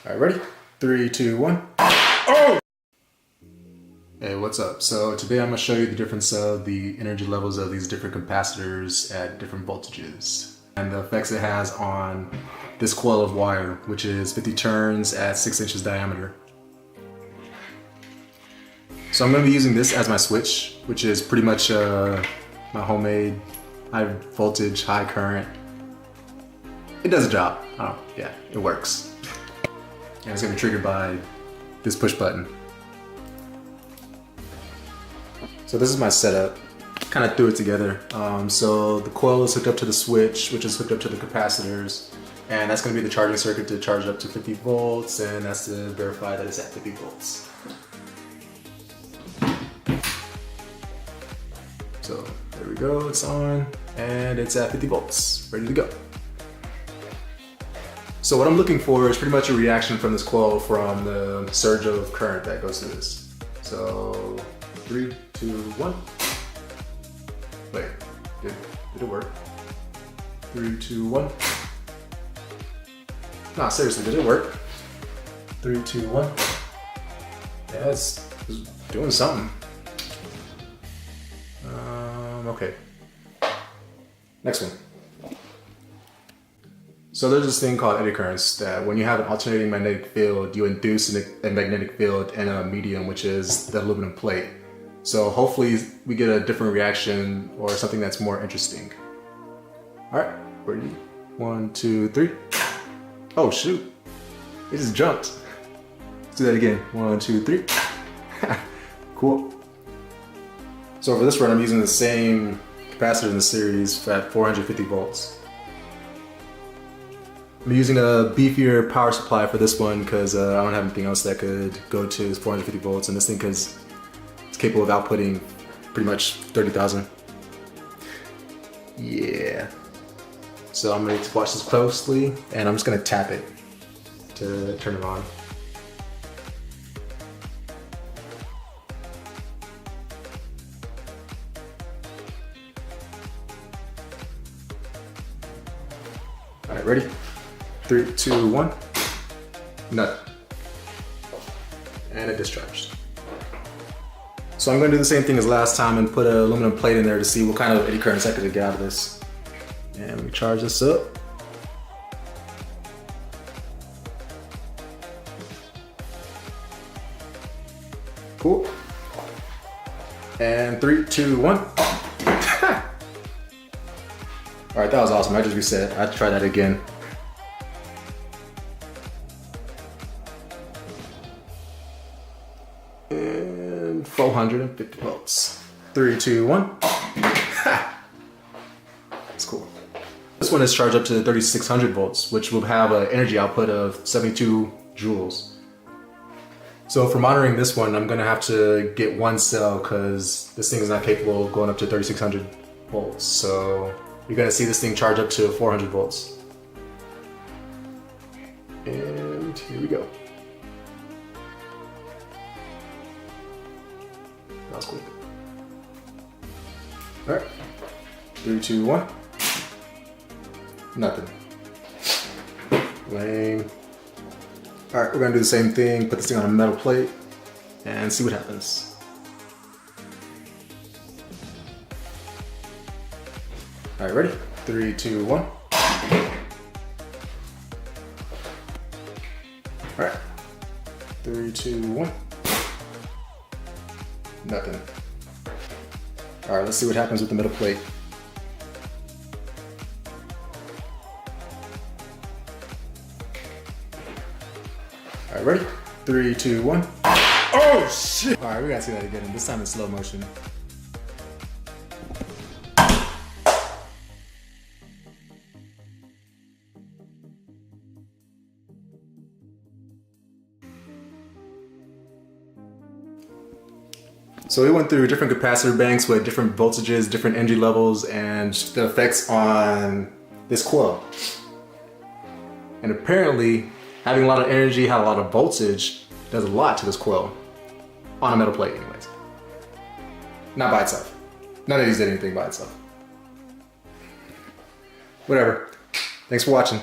All right, ready? 3, 2, 1. Oh! Hey, what's up? So today I'm gonna show you the difference of the energy levels of these different capacitors at different voltages and the effects it has on this coil of wire, which is 50 turns at 6 inches diameter. So I'm gonna be using this as my switch, which is pretty much my homemade high voltage, high current. It does a job. Oh, yeah, it works. And it's gonna be triggered by this push button. So this is my setup. Kind of threw it together. So the coil is hooked up to the switch, which is hooked up to the capacitors. And that's gonna be the charging circuit to charge up to 50 volts, and that's to verify that it's at 50 volts. So there we go, it's on, and it's at 50 volts, ready to go. So what I'm looking for is pretty much a reaction from this coil from the surge of current that goes through this. So 3, 2, 1. Wait, did it work? 3, 2, 1. Nah, seriously, did it work? 3, 2, 1. Yeah, it's doing something. Okay. Next one. So there's this thing called eddy currents that when you have an alternating magnetic field, you induce a magnetic field in a medium, which is the aluminum plate. So hopefully we get a different reaction or something that's more interesting. All right, ready? 1, 2, 3. Oh shoot, it just jumped. Let's do that again. 1, 2, 3. Cool. So for this run, I'm using the same capacitor in the series at 450 volts. I'm using a beefier power supply for this one because I don't have anything else that could go to 450 volts, and this thing is capable of outputting pretty much 30,000. Yeah. So I'm going to watch this closely, and I'm just going to tap it to turn it on. All right, ready? 3, 2, 1. Nothing. And it discharged. So I'm going to do the same thing as last time and put an aluminum plate in there to see what kind of eddy currents I could get out of this. And let me charge this up. Cool. And 3, 2, 1. All right, that was awesome. I just reset. I have to try that again. And 450 volts. 3, 2, 1. That's cool. This one is charged up to 3600 volts, which will have an energy output of 72 joules. So for monitoring this one, I'm gonna have to get one cell because this thing is not capable of going up to 3600 volts. So you're gonna see this thing charge up to 400 volts. And here we go. That was quick. All right, 3, 2, 1. Nothing. Lame. All right, we're gonna do the same thing, put this thing on a metal plate and see what happens. All right, ready? 3, 2, 1. All right, 3, 2, 1. Nothing. All right, let's see what happens with the metal plate. All right, ready? 3, 2, 1. Oh shit! All right, we gotta see that again, and this time in slow motion. So we went through different capacitor banks with different voltages, different energy levels, and the effects on this coil. And apparently, having a lot of energy, had a lot of voltage, does a lot to this coil. On a metal plate anyways. Not by itself. None of these did anything by itself. Whatever. Thanks for watching.